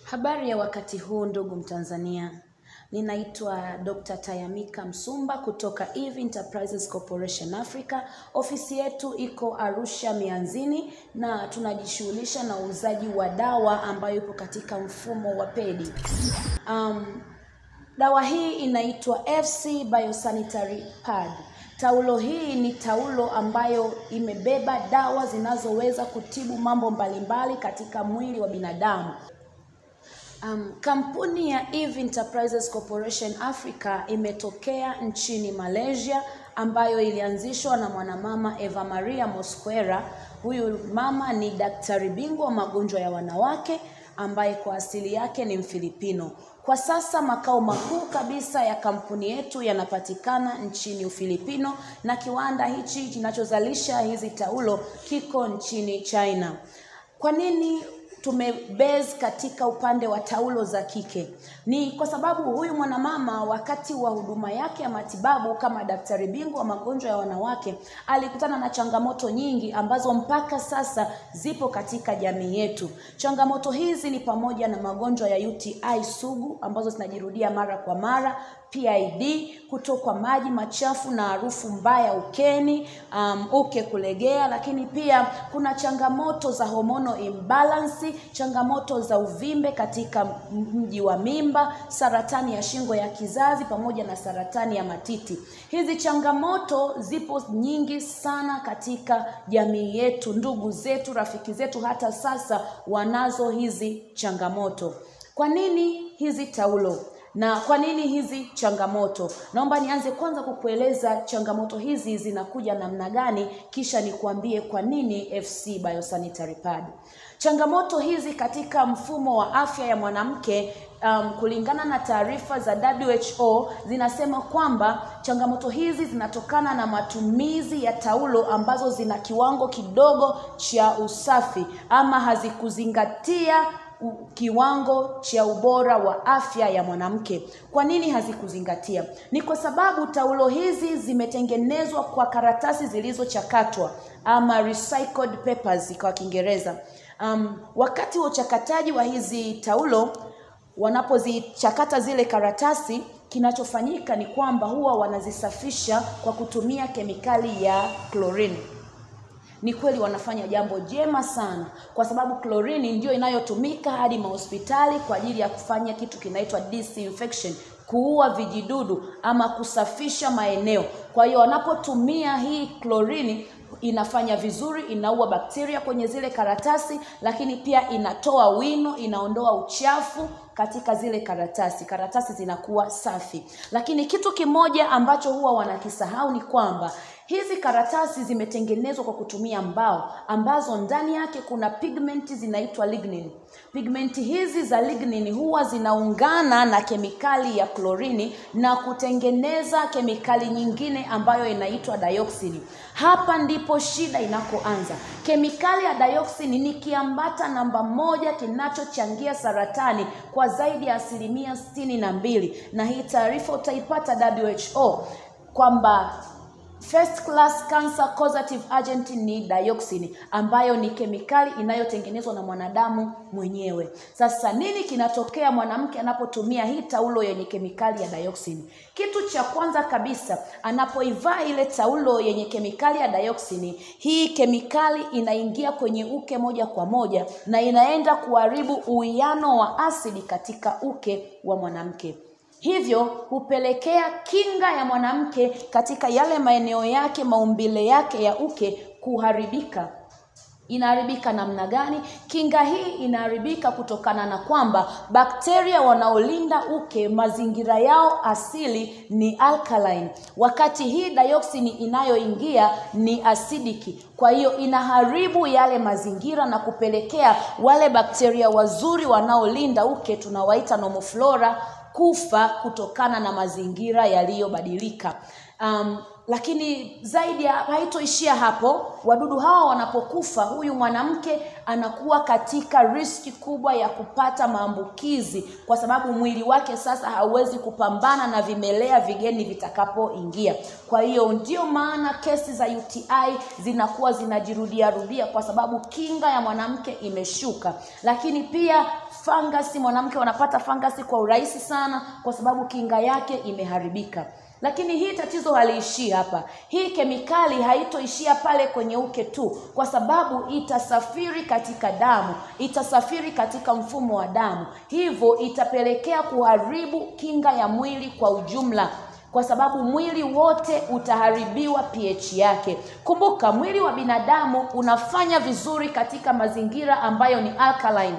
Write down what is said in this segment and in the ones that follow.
Habari ya wakati huu ndugu Mtanzania. Ninaitwa Dr. Tayamika Msumba kutoka Eve Enterprises Corporation Africa. Ofisi yetu iko Arusha Mianzini na tunajishughulisha na uuzaji wa dawa ambayo ipo katika mfumo wa pedi. Dawa hii inaitwa FC Biosanitary Pad. Taulo hii ni taulo ambayo imebeba dawa zinazoweza kutibu mambo mbalimbali katika mwili wa binadamu. Kampuni ya Eve Enterprises Corporation Africa imetokea nchini Malaysia, ambayo ilianzishwa na mwanamama Eva Maria Mosquera. Huyu mama ni daktari bingwa wa magonjwa ya wanawake ambaye kwa asili yake ni Mfilipino. Kwa sasa makao makuu kabisa ya kampuni yetu yanapatikana nchini Ufilipino na kiwanda hichi kinachozalisha hizi taulo kiko nchini China. Kwa nini tumebase katika upande wa taulo za kike? Ni kwa sababu huyu mwanamama wakati wa huduma yake ya matibabu kama daktari bingwa wa magonjwa ya wanawake alikutana na changamoto nyingi ambazo mpaka sasa zipo katika jamii yetu. Changamoto hizi ni pamoja na magonjwa ya UTI sugu ambazo zinajirudia mara kwa mara, PID, kutokwa maji machafu na harufu mbaya ukeni, uke kulegea, lakini pia kuna changamoto za hormonal imbalance, changamoto za uvimbe katika mji wa mimba, saratani ya shingo ya kizazi pamoja na saratani ya matiti. Hizi changamoto zipo nyingi sana katika jamii yetu, ndugu zetu, rafiki zetu hata sasa wanazo hizi changamoto. Kwa nini hizi taulo? Na kwa nini hizi changamoto? Naomba nianze kwanza kukueleza changamoto hizi zinakuja namna gani, kisha nikuambie kwa nini FC Biosanitary Pad. Changamoto hizi katika mfumo wa afya ya mwanamke, kulingana na taarifa za WHO zinasema kwamba changamoto hizi zinatokana na matumizi ya taulo ambazo zina kiwango kidogo cha usafi ama hazikuzingatia kiwango cha ubora wa afya ya mwanamke. Kwa nini hazikuzingatia? Ni kwa sababu taulo hizi zimetengenezwa kwa karatasi zilizochakatwa ama recycled papers kwa Kiingereza. Wakati wa uchakataji wa hizi taulo, wanapozichakata zile karatasi, kinachofanyika ni kwamba huwa wanazisafisha kwa kutumia kemikali ya chlorine. Ni kweli wanafanya jambo jema sana, kwa sababu chlorine ndio inayotumika hadi mahospitali kwa ajili ya kufanya kitu kinaitwa disinfection, kuua vijidudu ama kusafisha maeneo. Kwa hiyo wanapotumia hii chlorine inafanya vizuri, inaua bakteria kwenye zile karatasi, lakini pia inatoa wino, inaondoa uchafu katika zile karatasi. Karatasi zinakuwa safi. Lakini kitu kimoja ambacho huwa wanakisahau ni kwamba hizi karatasi zimetengenezwa kwa kutumia mbao ambazo ndani yake kuna pigmenti zinaitwa lignin. Pigmenti hizi za lignin huwa zinaungana na kemikali ya klorini na kutengeneza kemikali nyingine ambayo inaitwa dioxin. Hapa ndipo shida inakoanza. Kemikali ya dioxin ni kiambata namba 1 kinachochangia saratani kwa zaidi ya 62%, na hii taarifa utaipata WHO kwamba first class cancer causative agent ni dioxin, ambayo ni kemikali inayotengenezwa na mwanadamu mwenyewe. Sasa nini kinatokea mwanamke anapotumia hii taulo yenye kemikali ya dioxin? Kitu cha kwanza kabisa, anapoivaa ile taulo yenye kemikali ya dioxin, hii kemikali inaingia kwenye uke moja kwa moja na inaenda kuharibu uwiano wa asidi katika uke wa mwanamke. Hivyo hupelekea kinga ya mwanamke katika yale maeneo yake, maumbile yake ya uke kuharibika. Inaharibika namna gani? Kinga hii inaharibika kutokana na kwamba bakteria wanaolinda uke, mazingira yao asili ni alkaline, wakati hii dioxin inayoingia ni acidiki. Kwa hiyo inaharibu yale mazingira na kupelekea wale bakteria wazuri wanaolinda uke, tunawaita normal flora, kufa kutokana na mazingira yaliyobadilika. Lakini zaidi haitoishia hapo. Wadudu hawa wanapokufa, huyu mwanamke anakuwa katika riski kubwa ya kupata maambukizi, kwa sababu mwili wake sasa hauwezi kupambana na vimelea vigeni vitakapoingia. Kwa hiyo ndio maana kesi za UTI zinakuwa zinajirudia, kwa sababu kinga ya mwanamke imeshuka. Lakini pia fangasi, mwanamke wanapata fangasi kwa urahisi sana kwa sababu kinga yake imeharibika. Lakini hii tatizo haliishii hapa. Hii kemikali haitoishia pale kwenye uke tu, kwa sababu itasafiri katika damu, itasafiri katika mfumo wa damu. Hivyo itapelekea kuharibu kinga ya mwili kwa ujumla, kwa sababu mwili wote utaharibiwa pH yake. Kumbuka, mwili wa binadamu unafanya vizuri katika mazingira ambayo ni alkaline.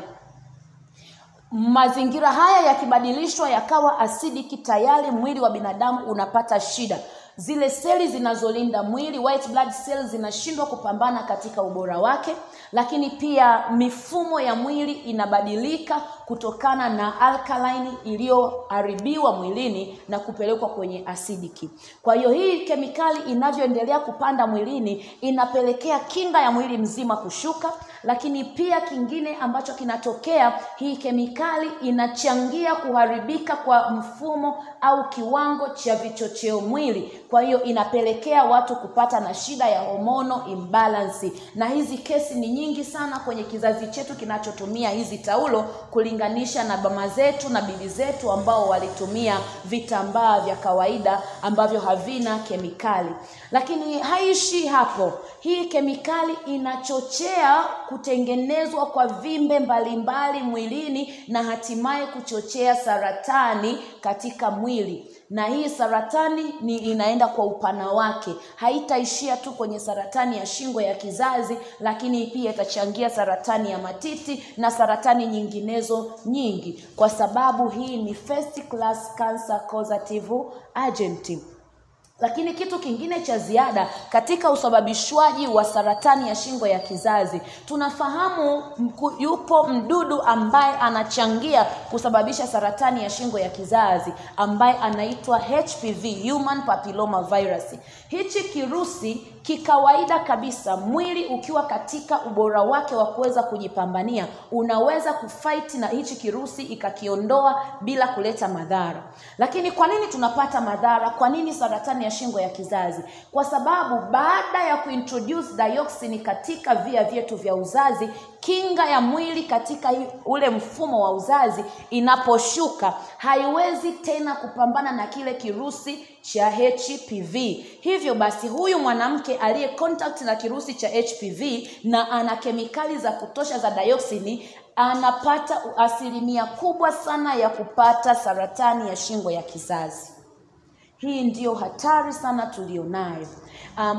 Mazingira haya yakibadilishwa yakawa acidic, tayari mwili wa binadamu unapata shida. Zile seli zinazolinda mwili, white blood cells, zinashindwa kupambana katika ubora wake. Lakini pia mifumo ya mwili inabadilika kutokana na alkaline iliyoharibiwa mwilini na kupelekwa kwenye acidic. Kwa hiyo hii kemikali inavyoendelea kupanda mwilini inapelekea kinga ya mwili mzima kushuka. Lakini pia kingine ambacho kinatokea, hii kemikali inachangia kuharibika kwa mfumo au kiwango cha vichocheo mwili. Kwa hiyo inapelekea watu kupata na shida ya hormonal imbalance. Na hizi kesi ni nyingi sana kwenye kizazi chetu kinachotumia hizi taulo, kulinganisha na mama zetu na bibi zetu ambao walitumia vitambaa vya kawaida ambavyo havina kemikali. Lakini haishi hapo. Hii kemikali inachochea kutengenezwa kwa vimbe mbalimbali mwilini na hatimaye kuchochea saratani katika mwili. Na hii saratani inaenda kwa upana wake. Haitaishia tu kwenye saratani ya shingo ya kizazi, lakini pia itachangia saratani ya matiti na saratani nyinginezo nyingi, kwa sababu hii ni first class cancer causative agent. Lakini kitu kingine cha ziada katika usababishwaji wa saratani ya shingo ya kizazi, tunafahamu yupo mdudu ambaye anachangia kusababisha saratani ya shingo ya kizazi, ambaye anaitwa HPV, human papilloma virus. Hichi kirusi kikawaida kabisa, mwili ukiwa katika ubora wake wa kuweza kujipambania, unaweza kufight na hichi kirusi ikakiondoa bila kuleta madhara. Lakini kwa nini tunapata madhara? Kwa nini saratani ya shingo ya kizazi? Kwa sababu baada ya kuintroduce dioxin katika via vyetu vya uzazi, kinga ya mwili katika ule mfumo wa uzazi inaposhuka, haiwezi tena kupambana na kile kirusi cha HPV. Hivyo basi huyu mwanamke aliye contact na kirusi cha HPV na ana kemikali za kutosha za dioxin, anapata asilimia kubwa sana ya kupata saratani ya shingo ya kizazi. Hii ndiyo hatari sana tulionayo.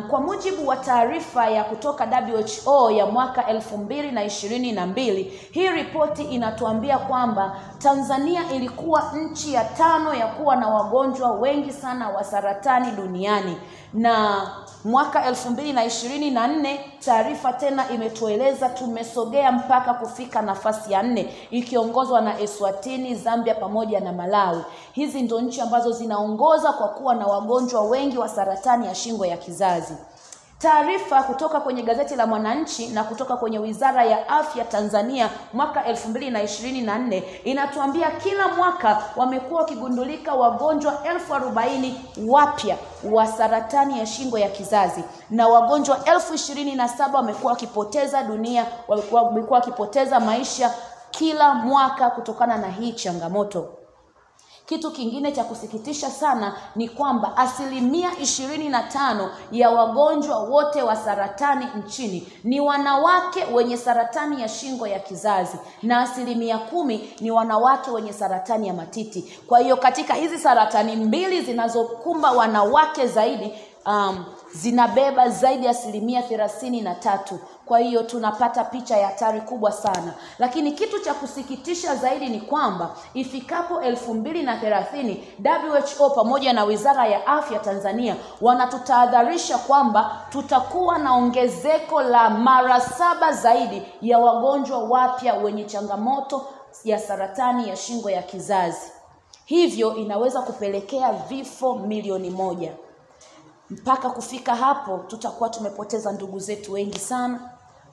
Kwa mujibu wa taarifa ya kutoka WHO ya mwaka 2022, hii ripoti inatuambia kwamba Tanzania ilikuwa nchi ya 5 ya kuwa na wagonjwa wengi sana wa saratani duniani. Na mwaka 2024 taarifa tena imetueleza tumesogea mpaka kufika nafasi ya 4, ikiongozwa na Eswatini, Zambia pamoja na Malawi. Hizi ndo nchi ambazo zinaongoza kwa kuwa na wagonjwa wengi wa saratani ya shingo ya kizazi. Taarifa kutoka kwenye gazeti la Mwananchi na kutoka kwenye Wizara ya Afya Tanzania mwaka 2024 inatuambia kila mwaka wamekuwa wakigundulika wagonjwa 40,000 wapya wa saratani ya shingo ya kizazi, na wagonjwa 27,000 wamekuwa wakipoteza dunia, wamekuwa wakipoteza maisha kila mwaka kutokana na hii changamoto. Kitu kingine cha kusikitisha sana ni kwamba 25% ya wagonjwa wote wa saratani nchini ni wanawake wenye saratani ya shingo ya kizazi, na 10% ni wanawake wenye saratani ya matiti. Kwa hiyo katika hizi saratani mbili zinazokumba wanawake zaidi, zinabeba zaidi ya 33%. Kwa hiyo tunapata picha ya hatari kubwa sana. Lakini kitu cha kusikitisha zaidi ni kwamba ifikapo 2030, WHO pamoja na Wizara ya Afya Tanzania wanatutahadharisha kwamba tutakuwa na ongezeko la mara 7 zaidi ya wagonjwa wapya wenye changamoto ya saratani ya shingo ya kizazi. Hivyo inaweza kupelekea vifo milioni 1. Mpaka kufika hapo tutakuwa tumepoteza ndugu zetu wengi sana,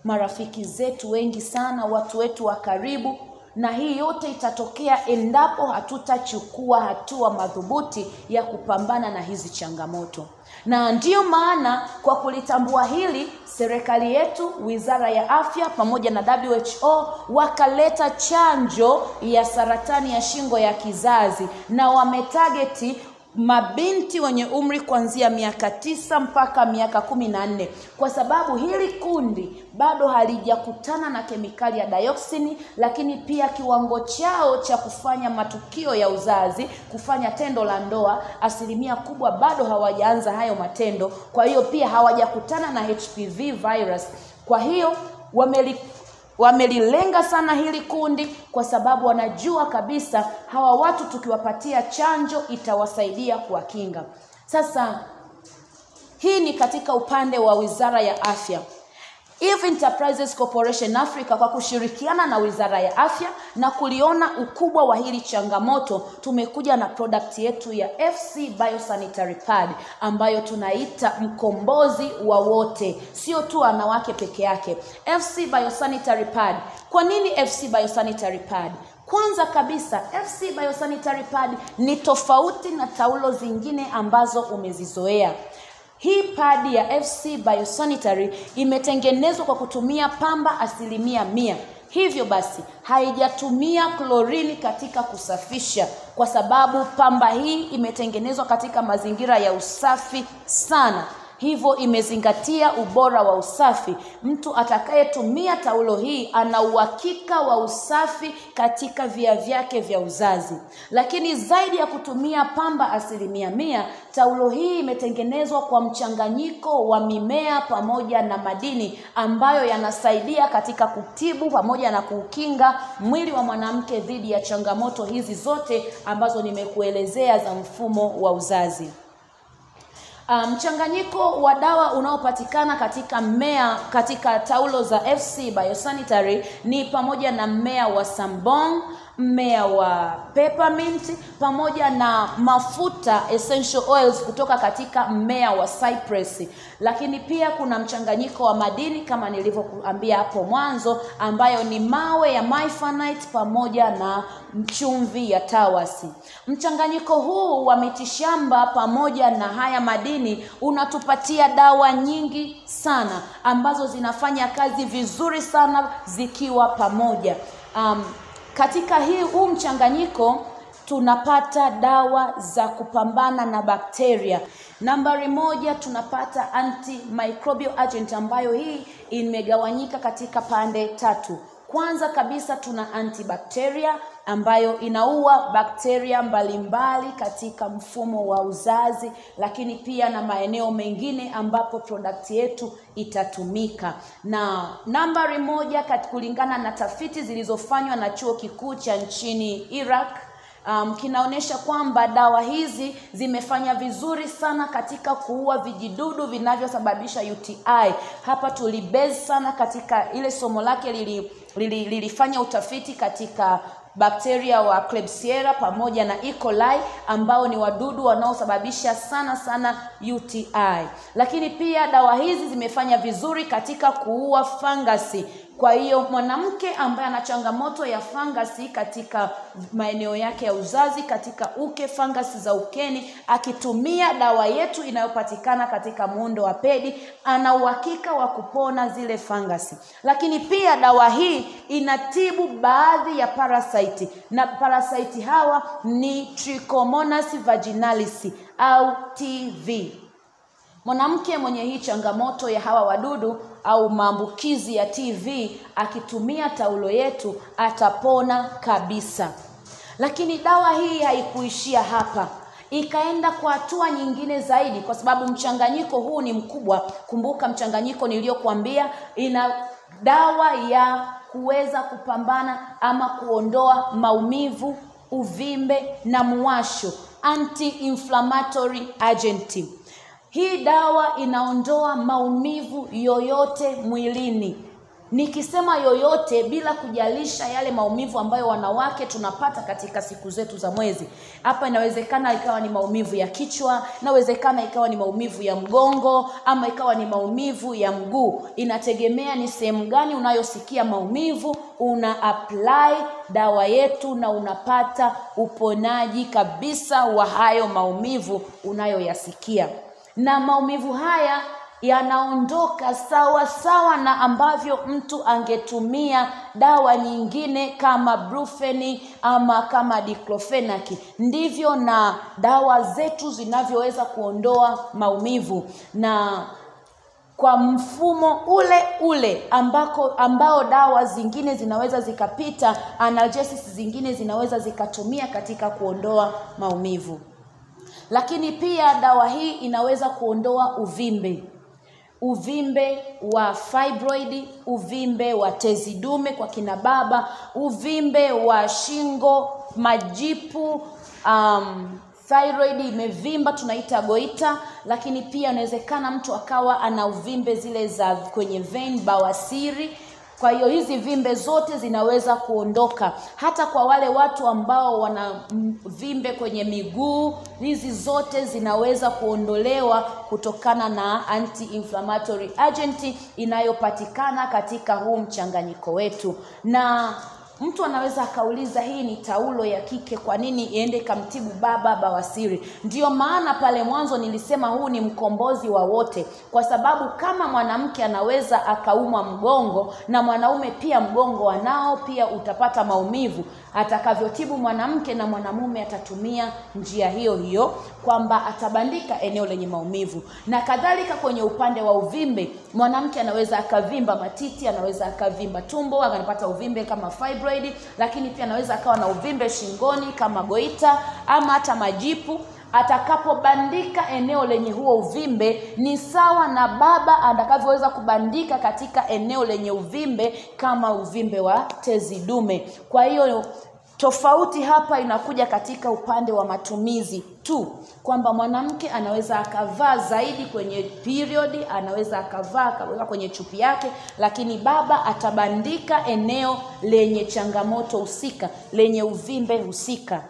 marafiki zetu wengi sana, watu wetu wa karibu, na hii yote itatokea endapo hatutachukua hatua madhubuti ya kupambana na hizi changamoto. Na ndiyo maana kwa kulitambua hili, serikali yetu, Wizara ya Afya pamoja na WHO wakaleta chanjo ya saratani ya shingo ya kizazi, na wametargeti mabinti wenye umri kuanzia miaka 9 mpaka miaka 14, kwa sababu hili kundi bado halijakutana na kemikali ya dioxin, lakini pia kiwango chao cha kufanya matukio ya uzazi, kufanya tendo la ndoa, asilimia kubwa bado hawajaanza hayo matendo. Kwa hiyo pia hawajakutana na HPV virus. Kwa hiyo wamelilenga sana hili kundi, kwa sababu wanajua kabisa hawa watu tukiwapatia chanjo itawasaidia kuwakinga. Sasa hii ni katika upande wa Wizara ya Afya. Eve Enterprises Corporation Africa kwa kushirikiana na Wizara ya Afya na kuliona ukubwa wa hili changamoto, tumekuja na product yetu ya FC Biosanitary Pad ambayo tunaita mkombozi wa wote, sio tu wanawake peke yake. FC Biosanitary Pad. Kwa nini FC Biosanitary Pad? Kwanza kabisa, FC Biosanitary Pad ni tofauti na taulo zingine ambazo umezizoea. Hii padi ya FC Biosanitary imetengenezwa kwa kutumia pamba 100%. Hivyo basi haijatumia klorini katika kusafisha, kwa sababu pamba hii imetengenezwa katika mazingira ya usafi sana. Hivyo imezingatia ubora wa usafi. Mtu atakayetumia taulo hii ana uhakika wa usafi katika via vyake vya uzazi. Lakini zaidi ya kutumia pamba 100%, taulo hii imetengenezwa kwa mchanganyiko wa mimea pamoja na madini ambayo yanasaidia katika kutibu pamoja na kukinga mwili wa mwanamke dhidi ya changamoto hizi zote ambazo nimekuelezea za mfumo wa uzazi. Mchanganyiko wa dawa unaopatikana katika mmea katika taulo za FC Biosanitary ni pamoja na mmea wa sambong, mmea wa peppermint pamoja na mafuta essential oils kutoka katika mmea wa cypress. Lakini pia kuna mchanganyiko wa madini kama nilivyokuambia hapo mwanzo, ambayo ni mawe ya mifanite pamoja na chumvi ya tawasi. Mchanganyiko huu wa mitishamba pamoja na haya madini unatupatia dawa nyingi sana ambazo zinafanya kazi vizuri sana zikiwa pamoja. Katika huu mchanganyiko tunapata dawa za kupambana na bakteria. Nambari 1 tunapata antimicrobial agent ambayo hii imegawanyika katika pande 3. Kwanza kabisa tuna antibacteria ambayo inaua bakteria mbalimbali katika mfumo wa uzazi, lakini pia na maeneo mengine ambapo product yetu itatumika. Na nambari 1 kulingana na tafiti zilizofanywa na chuo kikuu cha nchini Iraq, kinaonesha kwamba dawa hizi zimefanya vizuri sana katika kuua vijidudu vinavyosababisha UTI. Hapa tulibase sana katika ile somo lake lilifanya utafiti katika bakteria wa Klebsiella pamoja na E. coli ambao ni wadudu wanaosababisha sana UTI. Lakini pia dawa hizi zimefanya vizuri katika kuua fangasi. Kwa hiyo mwanamke ambaye ana changamoto ya fangasi katika maeneo yake ya uzazi, katika uke, fangasi za ukeni, akitumia dawa yetu inayopatikana katika muundo wa pedi, ana uhakika wa kupona zile fangasi. Lakini pia dawa hii inatibu baadhi ya parasite, na parasite hawa ni Trichomonas vaginalis au TV. Mwanamke mwenye hii changamoto ya hawa wadudu au maambukizi ya TV akitumia taulo yetu atapona kabisa. Lakini dawa hii haikuishia hapa. Ikaenda kwa hatua nyingine zaidi, kwa sababu mchanganyiko huu ni mkubwa. Kumbuka mchanganyiko niliyokuambia ina dawa ya kuweza kupambana ama kuondoa maumivu, uvimbe na muwasho, anti-inflammatory agent. Hii dawa inaondoa maumivu yoyote mwilini. Nikisema yoyote bila kujalisha yale maumivu ambayo wanawake tunapata katika siku zetu za mwezi. Hapa inawezekana ikawa ni maumivu ya kichwa, inawezekana ikawa ni maumivu ya mgongo, ama ikawa ni maumivu ya mguu. Inategemea ni sehemu gani unayosikia maumivu, una apply dawa yetu na unapata uponaji kabisa wa hayo maumivu unayoyasikia. Na maumivu haya yanaondoka sawa sawa na ambavyo mtu angetumia dawa nyingine kama Brufen ama kama Diclofenac. Ndivyo na dawa zetu zinavyoweza kuondoa maumivu, na kwa mfumo ule ule ambao dawa zingine zinaweza zikapita, analgesics zingine zinaweza zikatumia katika kuondoa maumivu. Lakini pia dawa hii inaweza kuondoa uvimbe wa fibroid, uvimbe wa tezi dume kwa kina baba, uvimbe wa shingo, majipu, thyroid imevimba tunaita goita. Lakini pia inawezekana mtu akawa ana uvimbe zile za kwenye vein, bawasiri. Kwa hiyo hizi vimbe zote zinaweza kuondoka. Hata kwa wale watu ambao wana vimbe kwenye miguu, hizi zote zinaweza kuondolewa kutokana na anti-inflammatory agent inayopatikana katika huu mchanganyiko wetu. Na mtu anaweza akauliza, hii ni taulo ya kike, kwa nini iende kamtibu baba bawasiri? Ndio maana pale mwanzo nilisema huu ni mkombozi wa wote, kwa sababu kama mwanamke anaweza akaumwa mgongo na mwanaume pia mgongo anao, pia utapata maumivu. Atakavyotibu mwanamke na mwanamume atatumia njia hiyo hiyo, kwamba atabandika eneo lenye maumivu. Na kadhalika kwenye upande wa uvimbe, mwanamke anaweza akavimba matiti, anaweza akavimba tumbo, anapata uvimbe kama fibroid, lakini pia anaweza akawa na uvimbe shingoni kama goita ama hata majipu. Atakapobandika eneo lenye huo uvimbe ni sawa na baba atakavyoweza kubandika katika eneo lenye uvimbe kama uvimbe wa tezi dume. Kwa hiyo tofauti hapa inakuja katika upande wa matumizi tu, kwamba mwanamke anaweza akavaa zaidi kwenye period, anaweza akavaa kwenye chupi yake, lakini baba atabandika eneo lenye changamoto husika, lenye uvimbe husika.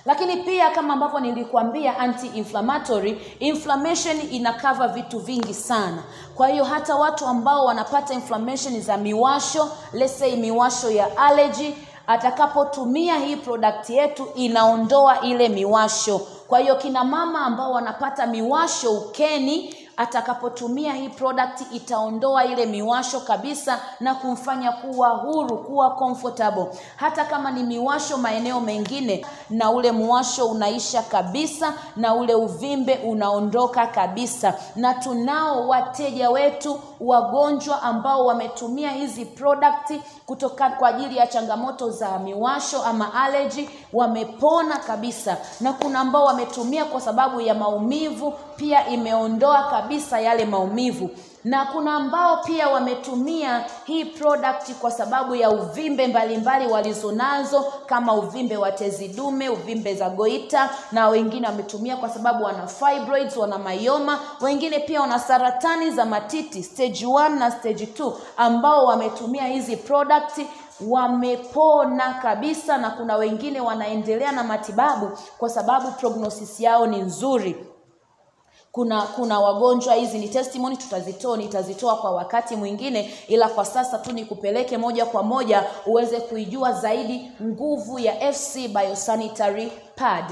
Lakini pia kama ambavyo nilikuambia, anti-inflammatory, inflammation inakava vitu vingi sana. Kwa hiyo hata watu ambao wanapata inflammation za miwasho, let's say miwasho ya allergy, atakapotumia hii product yetu inaondoa ile miwasho. Kwa hiyo kina mama ambao wanapata miwasho ukeni, atakapotumia hii product itaondoa ile miwasho kabisa na kumfanya kuwa huru, kuwa comfortable. Hata kama ni miwasho maeneo mengine, na ule muwasho unaisha kabisa na ule uvimbe unaondoka kabisa. Na tunao wateja wetu wagonjwa ambao wametumia hizi product kutoka kwa ajili ya changamoto za miwasho ama allergy, wamepona kabisa. Na kuna ambao wametumia kwa sababu ya maumivu, pia imeondoa kabisa yale maumivu. Na kuna ambao pia wametumia hii product kwa sababu ya uvimbe mbalimbali walizonazo, kama uvimbe wa tezi dume, uvimbe za goita, na wengine wametumia kwa sababu wana fibroids, wana myoma, wengine pia wana saratani za matiti stage 1 na stage 2, ambao wametumia hizi product wamepona kabisa. Na kuna wengine wanaendelea na matibabu kwa sababu prognosis yao ni nzuri. Kuna wagonjwa, hizi ni testimony, nitazitoa kwa wakati mwingine, ila kwa sasa tu nikupeleke moja kwa moja uweze kuijua zaidi nguvu ya FC Biosanitary Pad.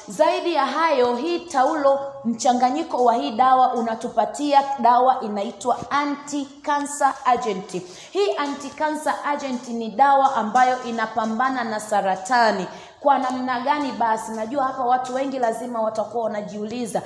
Zaidi ya hayo, hii taulo, mchanganyiko wa hii dawa unatupatia dawa inaitwa anti-cancer agent. Hii anti-cancer agent ni dawa ambayo inapambana na saratani. Kwa namna gani? Basi najua hapa watu wengi lazima watakuwa wanajiuliza,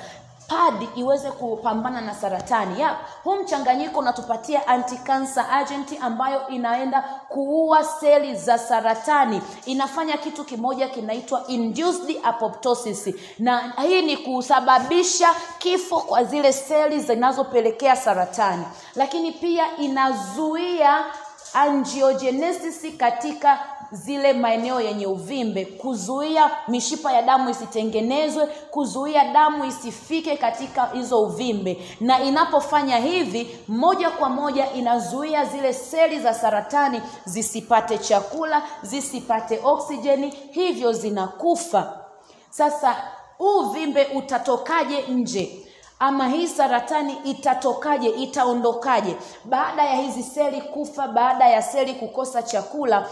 pad iweze kupambana na saratani. Huu mchanganyiko unatupatia anti-cancer agent ambayo inaenda kuua seli za saratani. Inafanya kitu kimoja kinaitwa induced apoptosis, na hii ni kusababisha kifo kwa zile seli zinazopelekea saratani. Lakini pia inazuia angiogenesis katika zile maeneo yenye uvimbe, kuzuia mishipa ya damu isitengenezwe, kuzuia damu isifike katika hizo uvimbe. Na inapofanya hivi, moja kwa moja inazuia zile seli za saratani zisipate chakula, zisipate oksijeni, hivyo zinakufa. Sasa uvimbe utatokaje nje? Ama hii saratani itatokaje, itaondokaje? Baada ya hizi seli kufa, baada ya seli kukosa chakula,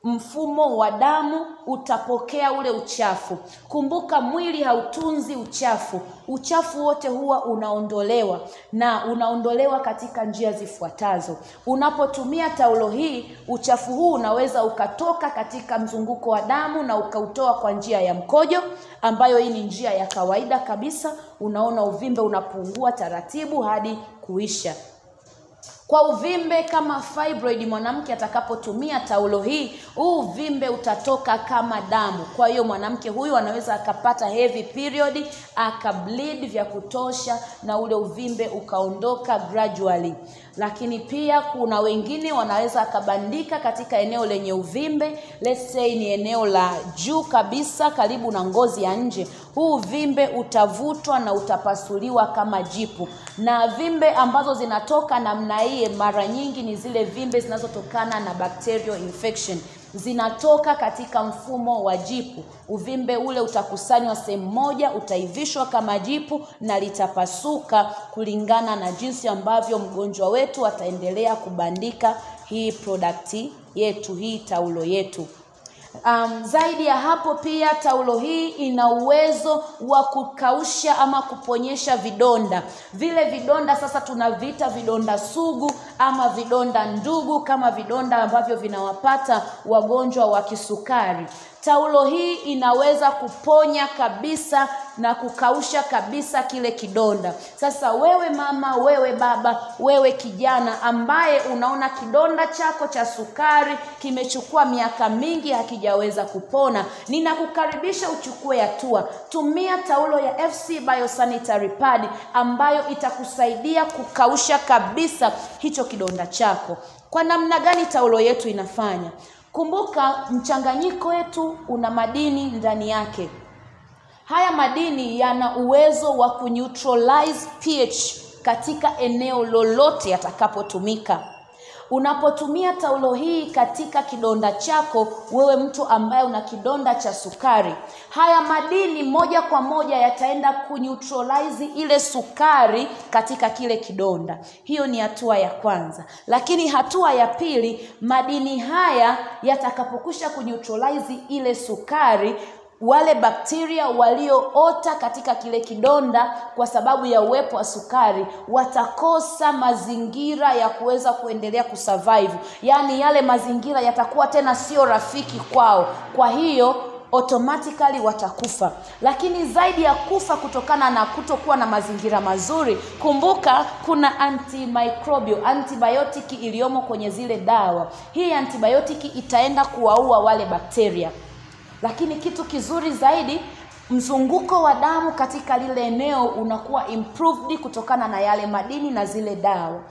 mfumo wa damu utapokea ule uchafu. Kumbuka, mwili hautunzi uchafu. Uchafu wote huwa unaondolewa, na unaondolewa katika njia zifuatazo. Unapotumia taulo hii, uchafu huu unaweza ukatoka katika mzunguko wa damu na ukautoa kwa njia ya mkojo, ambayo hii ni njia ya kawaida kabisa. Unaona uvimbe unapungua taratibu hadi kuisha. Kwa uvimbe kama fibroid, mwanamke atakapotumia taulo hii, uvimbe utatoka kama damu. Kwa hiyo mwanamke huyu anaweza akapata heavy period, akableed vya kutosha, na ule uvimbe ukaondoka gradually. Lakini pia kuna wengine wanaweza akabandika katika eneo lenye uvimbe, let's say ni eneo la juu kabisa karibu na ngozi ya nje. Huu uvimbe utavutwa na utapasuliwa kama jipu. Na vimbe ambazo zinatoka namna hii mara nyingi ni zile vimbe zinazotokana na bacterial infection. Zinatoka katika mfumo wa jipu. Uvimbe ule utakusanywa sehemu moja, utaivishwa kama jipu na litapasuka kulingana na jinsi ambavyo mgonjwa wetu ataendelea kubandika hii product yetu, hii taulo yetu. Zaidi ya hapo, pia taulo hii ina uwezo wa kukausha ama kuponyesha vidonda. Vile vidonda sasa tunaviita vidonda sugu ama vidonda ndugu, kama vidonda ambavyo vinawapata wagonjwa wa kisukari. Taulo hii inaweza kuponya kabisa na kukausha kabisa kile kidonda. Sasa wewe mama, wewe baba, wewe kijana ambaye unaona kidonda chako cha sukari kimechukua miaka mingi hakijaweza kupona, ninakukaribisha uchukue hatua. Tumia taulo ya FC Biosanitary Pad ambayo itakusaidia kukausha kabisa hicho kidonda chako. Kwa namna gani taulo yetu inafanya? Kumbuka, mchanganyiko wetu una madini ndani yake. Haya madini yana uwezo wa kuneutralize pH katika eneo lolote yatakapotumika. Unapotumia taulo hii katika kidonda chako, wewe mtu ambaye una kidonda cha sukari, haya madini moja kwa moja yataenda kuneutralize ile sukari katika kile kidonda. Hiyo ni hatua ya kwanza. Lakini hatua ya pili, madini haya yatakapokusha kuneutralize ile sukari, wale bakteria walioota katika kile kidonda kwa sababu ya uwepo wa sukari watakosa mazingira ya kuweza kuendelea kusurvive. Yaani yale mazingira yatakuwa tena sio rafiki kwao. Kwa hiyo automatically watakufa. Lakini zaidi ya kufa kutokana na kutokuwa na mazingira mazuri, kumbuka kuna antibiotic iliyomo kwenye zile dawa. Hii antibiotic itaenda kuwaua wale bakteria. Lakini kitu kizuri zaidi, mzunguko wa damu katika lile eneo unakuwa improved kutokana na yale madini na zile dawa.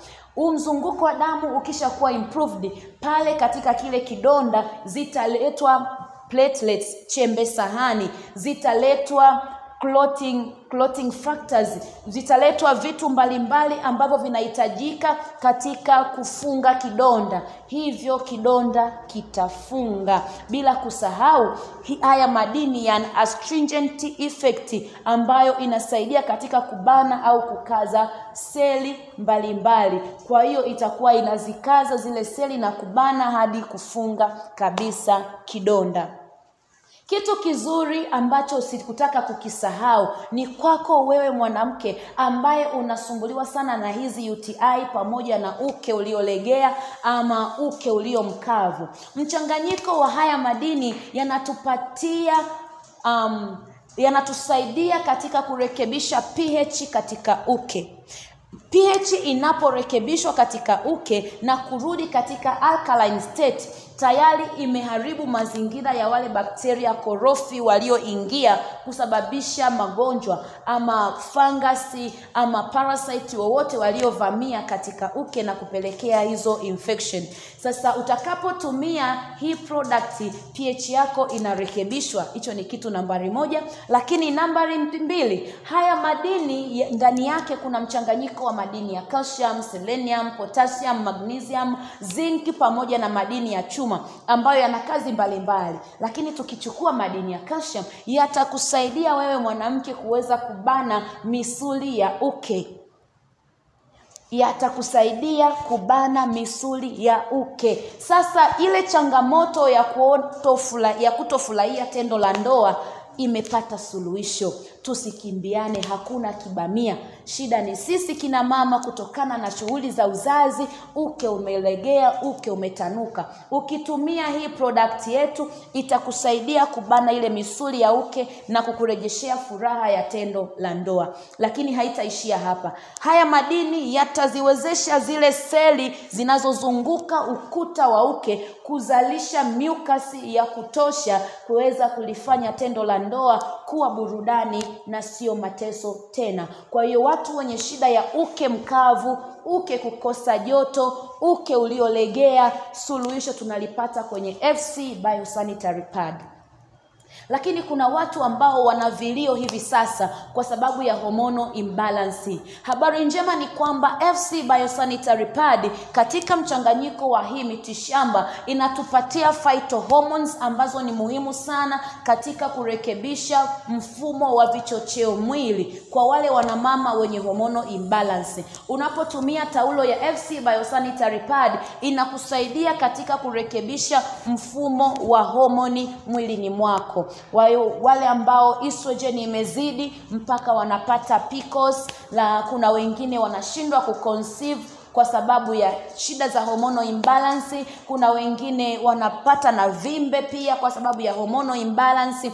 Mzunguko wa damu ukishakuwa improved, pale katika kile kidonda zitaletwa platelets, chembe sahani, zitaletwa clotting factors, zitaletwa vitu mbalimbali ambavyo vinahitajika katika kufunga kidonda. Hivyo kidonda kitafunga. Bila kusahau haya madini yana astringent effect ambayo inasaidia katika kubana au kukaza seli mbalimbali. Kwa hiyo itakuwa inazikaza zile seli na kubana hadi kufunga kabisa kidonda. Kitu kizuri ambacho sikutaka kukisahau ni kwako wewe mwanamke ambaye unasumbuliwa sana na hizi UTI pamoja na uke uliolegea ama uke ulio mkavu. Mchanganyiko wa haya madini yanatusaidia katika kurekebisha pH katika uke. pH inaporekebishwa katika uke na kurudi katika alkaline state, tayari imeharibu mazingira ya wale bakteria korofi walioingia kusababisha magonjwa ama fangasi ama parasite wowote waliovamia katika uke na kupelekea hizo infection. Sasa utakapotumia hii product, pH yako inarekebishwa. Hicho ni kitu nambari 1. Lakini nambari 2, haya madini ndani yake kuna mchanganyiko wa madini ya calcium, selenium, potassium, magnesium, zinc pamoja na madini ya chuma ambayo yana kazi mbalimbali. Lakini tukichukua madini ya calcium, yatakusaidia wewe mwanamke kuweza kubana misuli ya uke. Yatakusaidia kubana misuli ya uke. Sasa ile changamoto ya kutofurahia tendo la ndoa imepata suluhisho. Tusikimbiane, hakuna kibamia. Shida ni sisi kina mama, kutokana na shughuli za uzazi, uke umelegea, uke umetanuka. Ukitumia hii product yetu itakusaidia kubana ile misuli ya uke na kukurejeshea furaha ya tendo la ndoa. Lakini haitaishia hapa. Haya madini yataziwezesha zile seli zinazozunguka ukuta wa uke kuzalisha mucus ya kutosha kuweza kulifanya tendo la ndoa kuwa burudani na sio mateso tena. Kwa hiyo watu wenye shida ya uke mkavu, uke kukosa joto, uke uliolegea, suluhisho tunalipata kwenye FC Biosanitary Pad. Lakini kuna watu ambao wana vilio hivi sasa kwa sababu ya hormonal imbalance. Habari njema ni kwamba FC Biosanitary Pad katika mchanganyiko wa hii mitishamba inatupatia phytohormones ambazo ni muhimu sana katika kurekebisha mfumo wa vichocheo mwili kwa wale wanamama wenye hormonal imbalance. Unapotumia taulo ya FC Biosanitary Pad inakusaidia katika kurekebisha mfumo wa homoni mwilini mwako. Wale ambao estrogen imezidi mpaka wanapata PCOS, kuna wengine wanashindwa kuconceive kwa sababu ya shida za hormonal imbalance, kuna wengine wanapata na vimbe pia kwa sababu ya hormonal imbalance.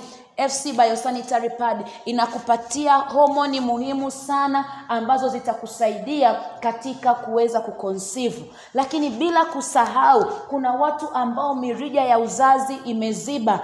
FC Biosanitary Pad inakupatia homoni muhimu sana ambazo zitakusaidia katika kuweza kuconceive. Lakini bila kusahau kuna watu ambao mirija ya uzazi imeziba.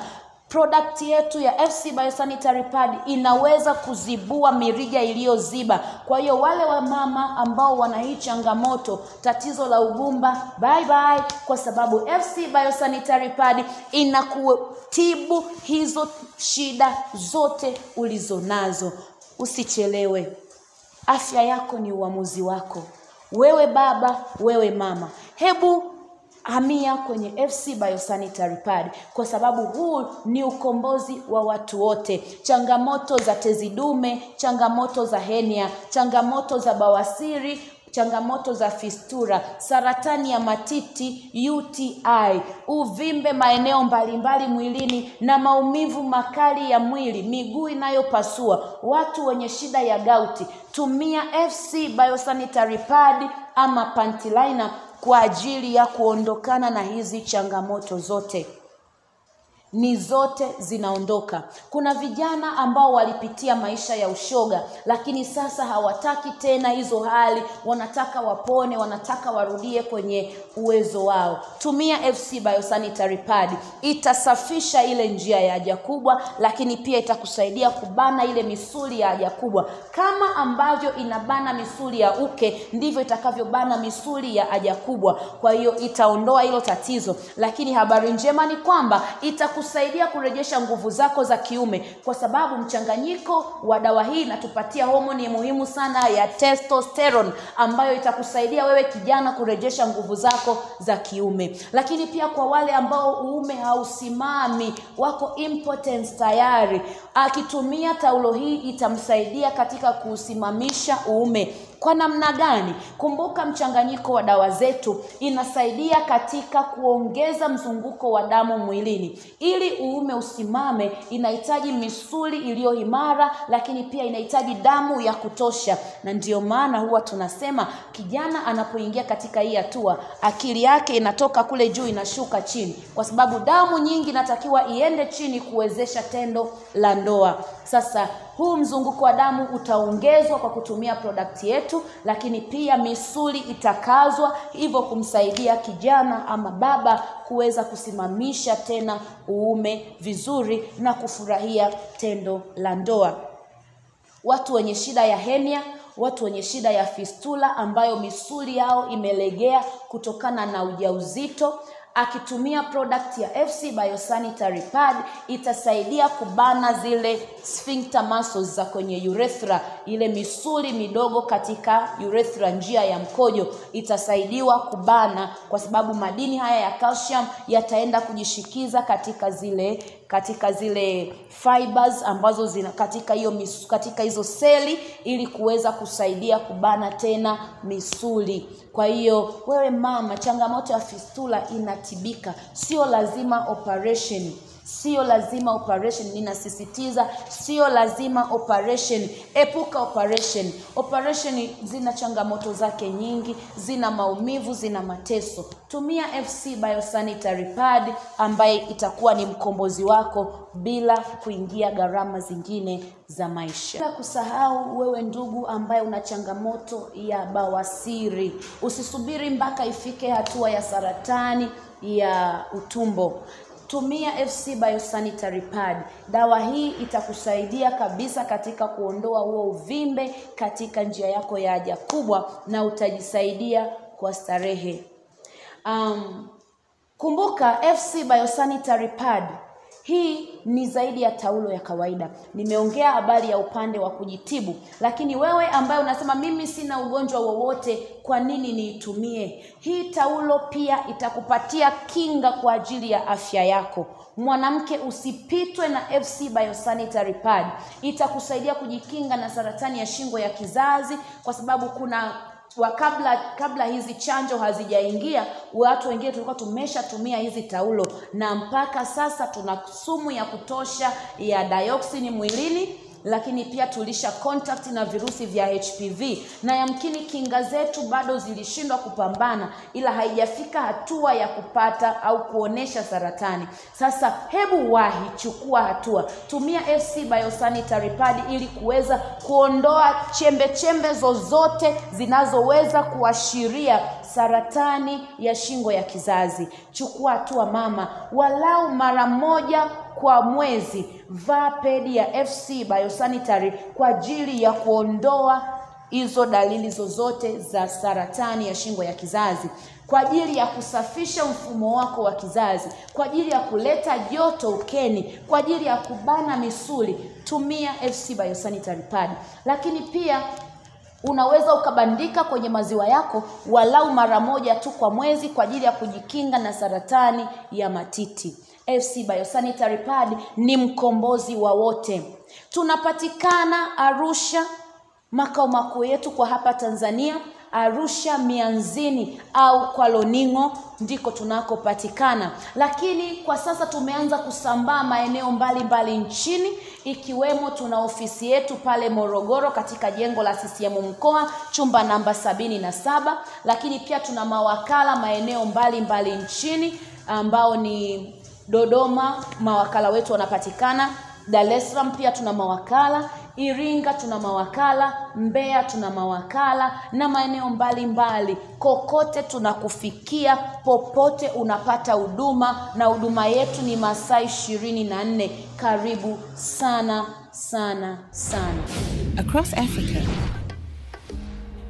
Product yetu ya FC Biosanitary Pad inaweza kuzibua mirija iliyoziba. Kwa hiyo wale wa mama ambao wana hii changamoto, tatizo la ugumba, bye bye, kwa sababu FC Biosanitary Pad inakutibu hizo shida zote ulizonazo. Usichelewe. Afya yako ni uamuzi wako. Wewe baba, wewe mama, hebu hamia kwenye FC Biosanitary Pad kwa sababu huu ni ukombozi wa watu wote. Changamoto za tezi dume, changamoto za hernia, changamoto za bawasiri, changamoto za fistula, saratani ya matiti, UTI, uvimbe maeneo mbalimbali mwilini na maumivu makali ya mwili, miguu inayopasua, watu wenye shida ya gauti, tumia FC Biosanitary Pad ama panty liner kwa ajili ya kuondokana na hizi changamoto zote. Ni zote zinaondoka. Kuna vijana ambao walipitia maisha ya ushoga lakini sasa hawataki tena hizo hali, wanataka wapone, wanataka warudie kwenye uwezo wao. Tumia FC Biosanitary Pad. Itasafisha ile njia ya haja kubwa, lakini pia itakusaidia kubana ile misuli ya haja kubwa. Kama ambavyo inabana misuli ya uke, ndivyo itakavyobana misuli ya haja kubwa. Kwa hiyo itaondoa hilo tatizo. Lakini habari njema ni kwamba itakusaidia kurejesha nguvu zako za kiume kwa sababu mchanganyiko wa dawa hii inatupatia homoni muhimu sana ya testosterone ambayo itakusaidia wewe kijana kurejesha nguvu zako za kiume. Lakini pia kwa wale ambao uume hausimami, wako impotence tayari, akitumia taulo hii itamsaidia katika kusimamisha uume. Kwa namna gani? Kumbuka mchanganyiko wa dawa zetu inasaidia katika kuongeza mzunguko wa damu mwilini. Ili uume usimame inahitaji misuli iliyo imara, lakini pia inahitaji damu ya kutosha. Na ndio maana huwa tunasema kijana anapoingia katika hii hatua, akili yake inatoka kule juu inashuka chini, kwa sababu damu nyingi inatakiwa iende chini kuwezesha tendo la ndoa. Sasa huu mzunguko wa damu utaongezwa kwa kutumia product yetu wetu, lakini pia misuli itakazwa, hivyo kumsaidia kijana ama baba kuweza kusimamisha tena uume vizuri na kufurahia tendo la ndoa. Watu wenye shida ya hernia, watu wenye shida ya fistula ambayo misuli yao imelegea kutokana na ujauzito, akitumia product ya FC Biosanitary Pad itasaidia kubana zile sphincter muscles za kwenye urethra, ile misuli midogo katika urethra, njia ya mkojo, itasaidiwa kubana kwa sababu madini haya ya calcium yataenda kujishikiza katika zile fibers ambazo zina katika hizo seli, ili kuweza kusaidia kubana tena misuli. Kwa hiyo wewe mama, changamoto ya fistula inatibika, sio lazima operation. Sio lazima operation, ninasisitiza, sio lazima operation. Epuka operation. Operation zina changamoto zake nyingi, zina maumivu, zina mateso. Tumia FC Biosanitary Pad ambaye itakuwa ni mkombozi wako bila kuingia gharama zingine za maisha. Bila kusahau wewe ndugu ambaye una changamoto ya bawasiri, usisubiri mpaka ifike hatua ya saratani ya utumbo. Tumia FC Biosanitary Pad. Dawa hii itakusaidia kabisa katika kuondoa huo uvimbe katika njia yako ya haja kubwa na utajisaidia kwa starehe. Kumbuka FC Biosanitary Pad hii ni zaidi ya taulo ya kawaida. Nimeongea habari ya upande wa kujitibu, lakini wewe ambaye unasema mimi sina ugonjwa wowote, kwa nini niitumie? Hii taulo pia itakupatia kinga kwa ajili ya afya yako. Mwanamke, usipitwe na FC Biosanitary Pad. Itakusaidia kujikinga na saratani ya shingo ya kizazi, kwa sababu kabla hizi chanjo hazijaingia, watu wengine tulikuwa tumeshatumia hizi taulo na mpaka sasa tuna sumu ya kutosha ya dioxin mwilini, lakini pia tulisha contact na virusi vya HPV na yamkini kinga zetu bado zilishindwa kupambana, ila haijafika hatua ya kupata au kuonesha saratani. Sasa hebu wahi, chukua hatua. Tumia FC Biosanitary Pad ili kuweza kuondoa chembe zozote zinazoweza kuashiria saratani ya shingo ya kizazi. Chukua hatua mama, walau mara moja kwa mwezi vaa pedi ya FC Biosanitary kwa ajili ya kuondoa hizo dalili zozote za saratani ya shingo ya kizazi, kwa ajili ya kusafisha mfumo wako wa kizazi, kwa ajili ya kuleta joto ukeni, kwa ajili ya kubana misuli. Tumia FC Biosanitary Pad. Lakini pia unaweza ukabandika kwenye maziwa yako walau mara moja tu kwa mwezi kwa ajili ya kujikinga na saratani ya matiti. FC Biosanitary Pad ni mkombozi wa wote. Tunapatikana Arusha, makao makuu yetu kwa hapa Tanzania, Arusha Mianzini au kwa Loningo ndiko tunakopatikana. Lakini kwa sasa tumeanza kusambaa maeneo mbalimbali nchini, ikiwemo tuna ofisi yetu pale Morogoro katika jengo la CCM mkoa, chumba namba 77. Lakini pia tuna mawakala maeneo mbalimbali nchini ambao ni Dodoma, mawakala wetu wanapatikana. Dar es Salaam pia tuna mawakala, Iringa tuna mawakala, Mbeya tuna mawakala na maeneo mbalimbali. Kokote tunakufikia, popote unapata huduma, na huduma yetu ni masaa 24. Karibu sana sana sana. Across Africa,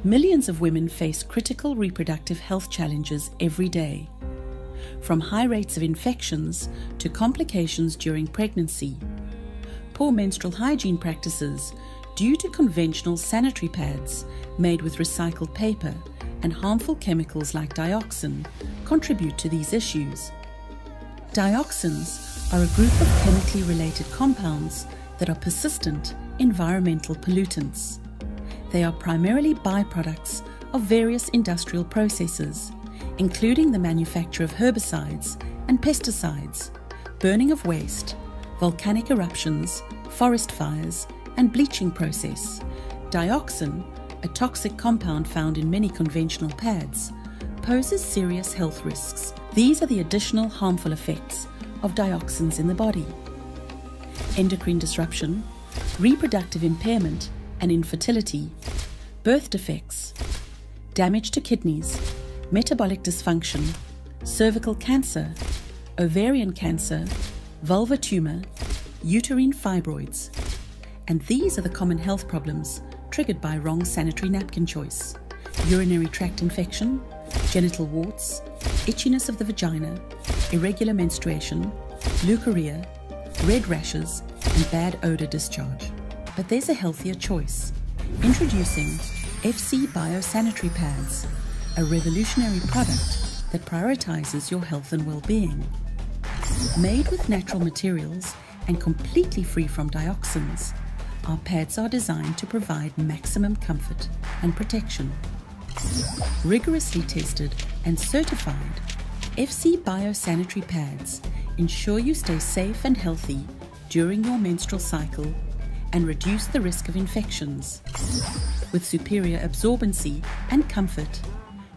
millions of women face critical reproductive health challenges every day. From high rates of infections to complications during pregnancy, poor menstrual hygiene practices due to conventional sanitary pads made with recycled paper and harmful chemicals like dioxin contribute to these issues. Dioxins are a group of chemically related compounds that are persistent environmental pollutants. They are primarily byproducts of various industrial processes, including the manufacture of herbicides and pesticides, burning of waste, volcanic eruptions, forest fires, and bleaching process. Dioxin, a toxic compound found in many conventional pads, poses serious health risks. These are the additional harmful effects of dioxins in the body: endocrine disruption, reproductive impairment and infertility, birth defects, damage to kidneys, metabolic dysfunction, cervical cancer, ovarian cancer, vulvar tumor, uterine fibroids. And these are the common health problems triggered by wrong sanitary napkin choice: urinary tract infection, genital warts, itchiness of the vagina, irregular menstruation, leukorrhea, red rashes, and bad odor discharge. But there's a healthier choice. Introducing FC Biosanitary Pads, a revolutionary product that prioritizes your health and well-being. Made with natural materials and completely free from dioxins, our pads are designed to provide maximum comfort and protection. Rigorously tested and certified, FC Biosanitary Pads ensure you stay safe and healthy during your menstrual cycle and reduce the risk of infections. With superior absorbency and comfort,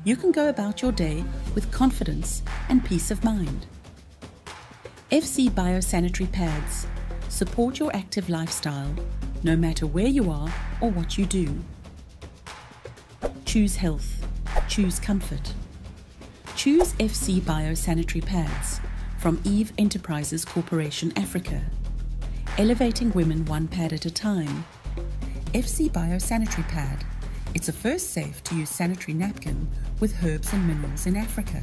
you can go about your day with confidence and peace of mind. FC Biosanitary Pads support your active lifestyle, no matter where you are or what you do. Choose health. Choose comfort. Choose FC Biosanitary Pads from Eve Enterprises Corporation Africa. Elevating women one pad at a time. FC Biosanitary Pad. It's a first safe to use sanitary napkin with herbs and minerals in Africa.